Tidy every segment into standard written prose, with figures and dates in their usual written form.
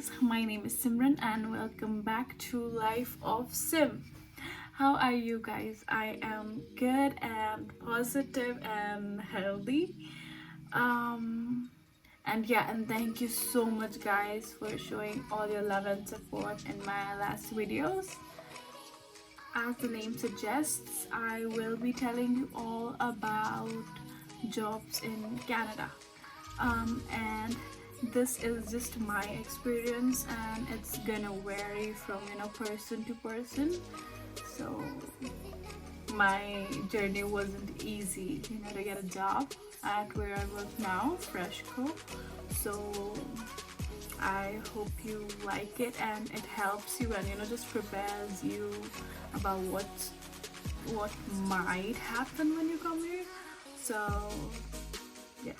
guys, my name is Simran and welcome back to Life of Sim. How are you guys? I am good and positive and healthy. Um and thank you so much guys for showing all your love and support in my last videos. As the name suggests, I will be telling you all about jobs in Canada. And this is just my experience and it's gonna vary from person to person. So my journey wasn't easy to get a job at where I work now, Freshco. So I hope you like it and it helps you and just prepares you about what might happen when you come here. So yeah.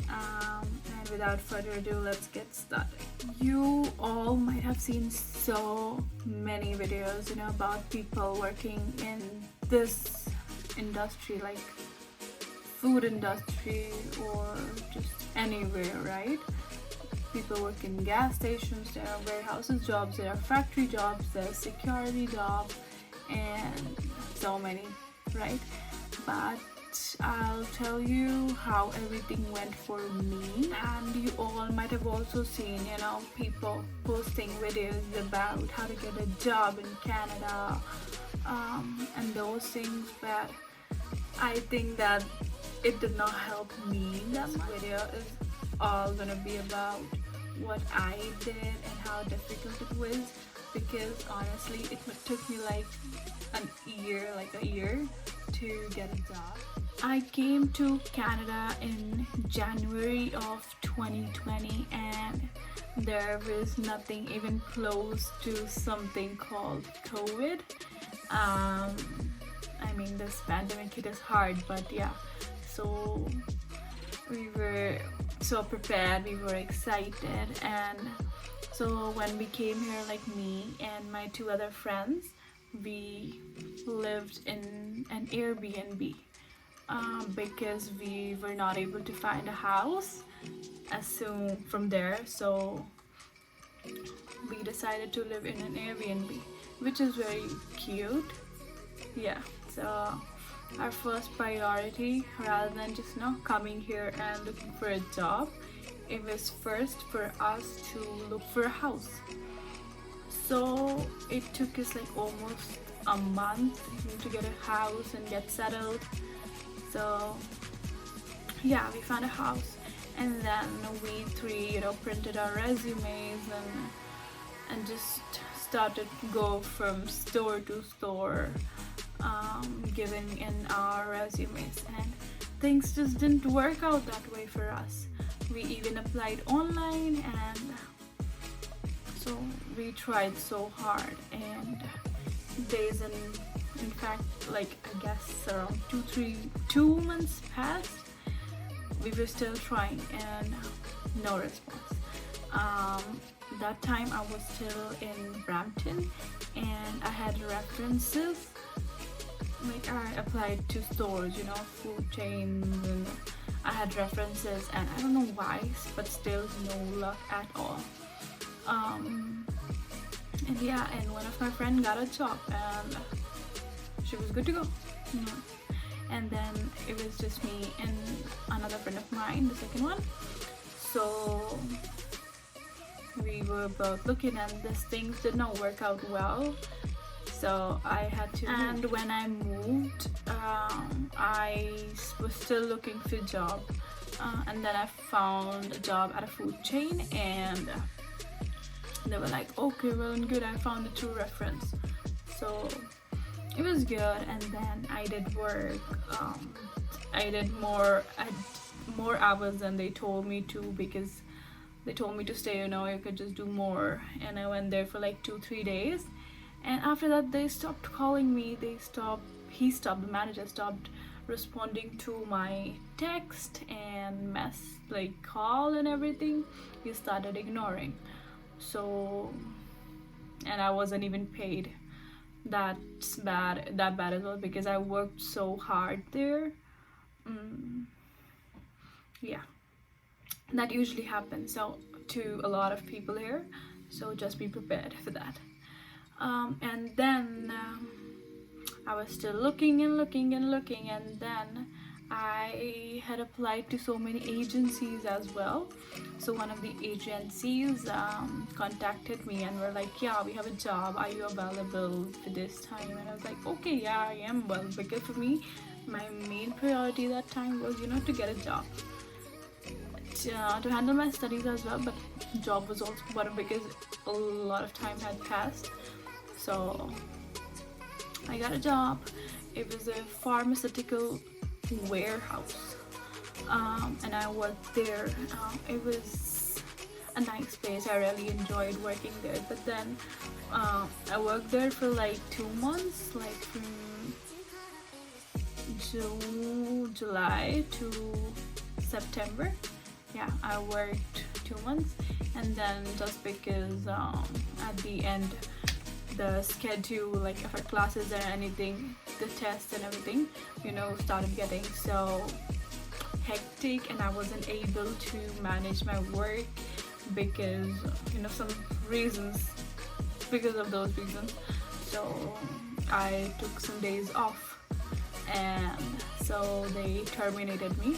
And without further ado, let's get started. You all might have seen so many videos about people working in this industry, like food industry or just anywhere, right? People work in gas stations, there are warehouses jobs, there are factory jobs, there's security jobs, and so many, right? But I'll tell you how everything went for me. And you all might have also seen people posting videos about how to get a job in Canada, and those things, but I think that it did not help me. This video is all gonna be about what I did and how difficult it was, because honestly it took me like a year to get a job. I came to Canada in January of 2020 and there was nothing even close to something called COVID. I mean, this pandemic hit us hard, but yeah, so we were so prepared, we were excited, and so when we came here, like me and my two other friends, we lived in an Airbnb because we were not able to find a house as soon from there, so we decided to live in an Airbnb, which is very cute. Yeah, so our first priority, rather than just coming here and looking for a job, it was first for us to look for a house. So it took us like almost a month to get a house and get settled. So yeah, we found a house and then we three printed our resumes and just started to go from store to store, giving in our resumes, and things just didn't work out that way for us. We even applied online, and so we tried so hard, and days and in fact, like I guess around 2 months passed, we were still trying and no response. That time I was still in Brampton and I had references. Like I applied to stores, food chains, and I had references, and I don't know why, but still no luck at all. And yeah, and one of my friends got a job and she was good to go. And then it was just me and another friend of mine, the second one. So we were both looking, and these things did not work out well. So I had to, and when I moved, I was still looking for a job, and then I found a job at a food chain, and they were like, okay, well and good, I found a true reference. So it was good, and then I did work. I did more hours than they told me to, because they told me to stay, you could just do more, and I went there for like 2-3 days. And after that they stopped calling me, the manager stopped responding to my text and call and everything. He started ignoring. So, and I wasn't even paid. That's bad, that bad as well, because I worked so hard there. Yeah, that usually happens so to a lot of people here. so just be prepared for that. And then I was still looking and looking and looking, and then I had applied to so many agencies as well. So one of the agencies contacted me and were like, "Yeah, we have a job. Are you available for this time?" And I was like, "Okay, yeah, I am." Well, because for me, my main priority that time was, to get a job, to handle my studies as well. But job was also important because a lot of time had passed. So I got a job. It was a pharmaceutical warehouse, and I worked there. It was a nice place. I really enjoyed working there. But then I worked there for like 2 months, like from July to September. Yeah, I worked 2 months, and then just because at the end the schedule, like if our classes or anything, the tests and everything, started getting so hectic, and I wasn't able to manage my work because some reasons, because of those reasons. So I took some days off, and so they terminated me.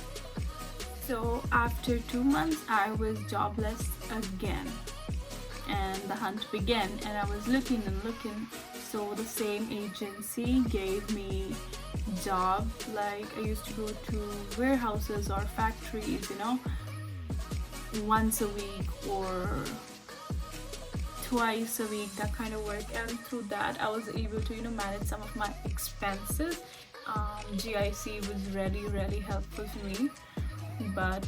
So after 2 months I was jobless again, and the hunt began, and I was looking and looking. So the same agency gave me job, like I used to go to warehouses or factories, once a week or twice a week, that kind of work. And through that I was able to manage some of my expenses. GIC was really helpful to me, but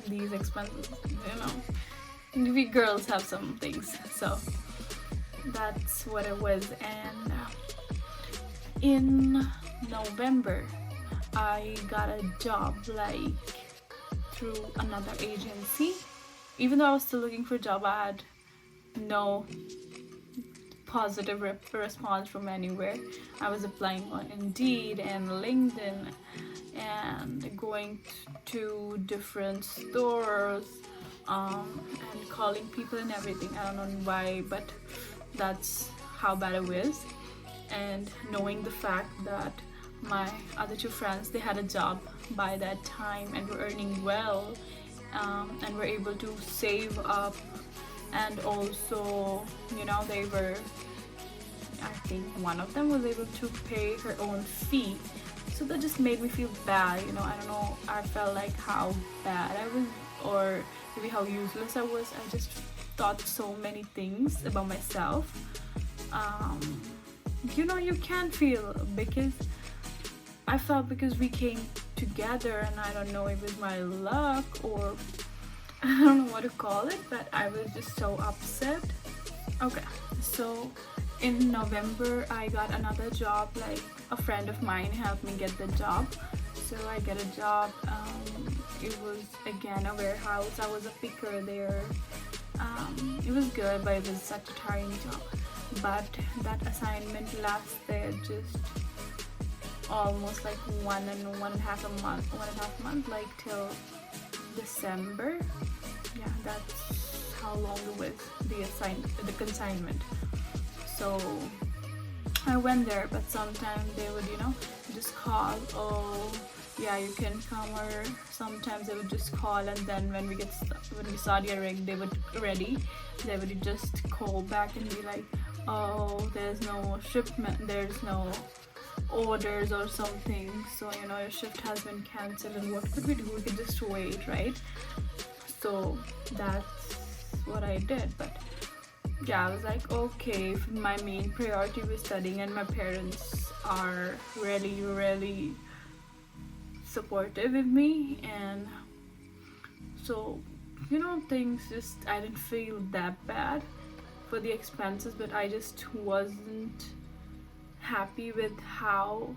these expenses, we girls have some things, so that's what it was. And in November I got a job, like through another agency. Even though I was still looking for a job, I had no positive response from anywhere. I was applying on Indeed and LinkedIn and going to different stores, and calling people and everything. I don't know why, but that's how bad it was. And knowing the fact that my other two friends, they had a job by that time and were earning well, and were able to save up, and also they were, I think one of them was able to pay her own fee. So that just made me feel bad. I don't know, I felt like how bad I was, or maybe how useless I was. I just thought so many things about myself. You can't feel, because I felt, because we came together, and I don't know if it was my luck or I don't know what to call it, but I was just so upset. Okay, so in November I got another job, like a friend of mine helped me get the job. So I get a job. It was again a warehouse. I was a picker there. It was good, but it was such a tiring job. But that assignment lasted just almost like 1.5 month, like till December. Yeah, that's how long it was, the consignment. So I went there, but sometimes they would just call, "Oh yeah, you can come," or sometimes they would just call, and then when we saw the ring, they would just call back and be like, "Oh, there's no shipment, there's no orders or something, so your shift has been cancelled." And what could we do? We could just wait, right? So that's what I did. But yeah, I was like, okay, my main priority was studying, and my parents are really supportive of me. And so things just, I didn't feel that bad for the expenses, but I just wasn't happy with how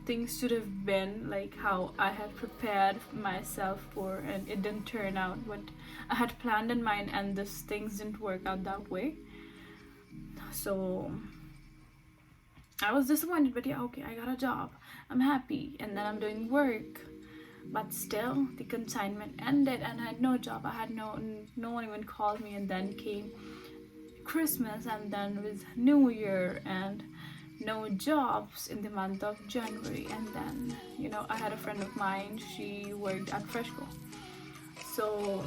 things should have been, like how I had prepared myself for, and it didn't turn out what I had planned in mind, and things didn't work out that way. So I was disappointed, but yeah, okay, I got a job, I'm happy, and then I'm doing work. But still, the consignment ended and I had no job. I had no one even called me, and then came Christmas, and then with New Year, and no jobs in the month of January. And then, I had a friend of mine, she worked at Freshco. So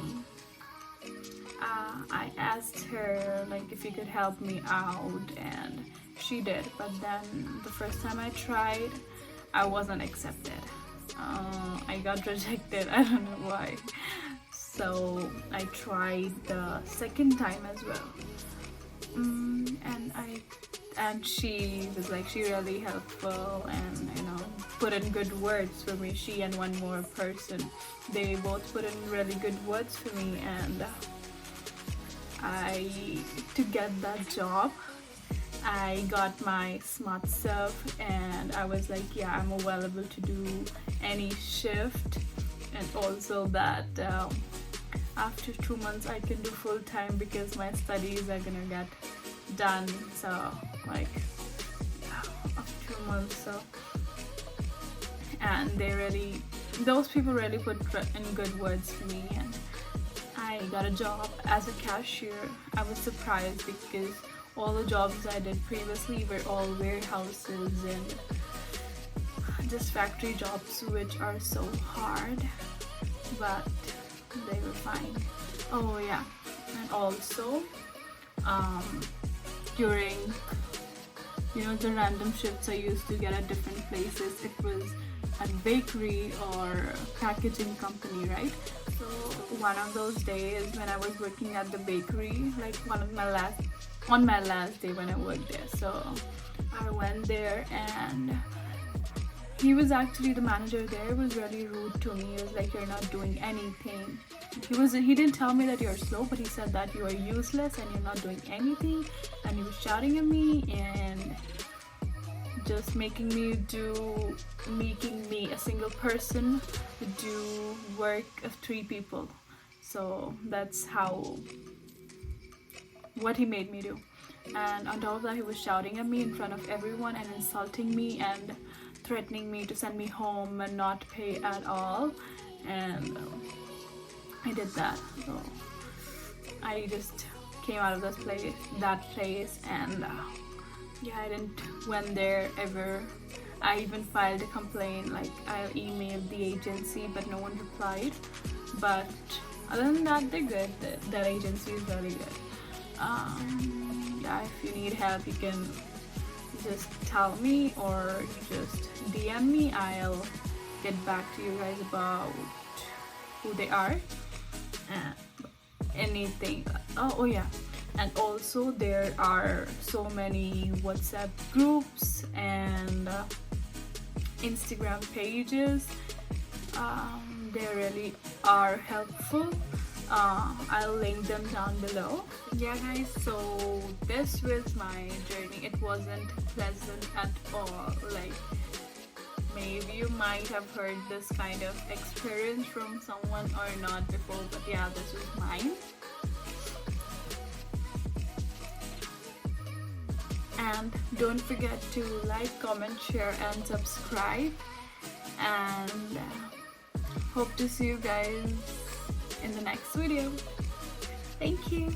I asked her like if you could help me out, and she did. But then the first time I tried, I wasn't accepted. I got rejected. I don't know why. So I tried the second time as well. And she was like, she really helpful, and put in good words for me. She and one more person, they both put in really good words for me, and to get that job, I got my smart stuff, and I was like, yeah, I'm available to do any shift, and also that after 2 months I can do full time because my studies are gonna get done. So like, yeah, after 2 months. So, and those people really put in good words for me, and I got a job as a cashier. I was surprised because all the jobs I did previously were all warehouses and just factory jobs, which are so hard, but they were fine. Oh yeah, and also during the random shifts I used to get at different places, it was at bakery or packaging company, right? So one of those days when I was working at the bakery, like on my last day when I worked there, so I went there, and he was actually, the manager there was really rude to me. He was like, you're not doing anything. He didn't tell me that you're slow, but he said that you are useless and you're not doing anything, and he was shouting at me and just making me, a single person, do work of 3 people. So that's what he made me do. And on top of that, he was shouting at me in front of everyone and insulting me and threatening me to send me home and not pay at all. And I did that. So I just came out of that place, and I didn't went there ever. I even filed a complaint, like I emailed the agency, but no one replied. But other than that, they're good. That agency is really good. If you need help, you can just tell me or just DM me. I'll get back to you guys about who they are and anything. Oh yeah, and also there are so many WhatsApp groups and Instagram pages. They really are helpful. I'll link them down below. Yeah guys, so this was my journey. It wasn't pleasant at all. Like, maybe you might have heard this kind of experience from someone or not before, but yeah, this was mine. And don't forget to like, comment, share and subscribe, and hope to see you guys in the next video. Thank you.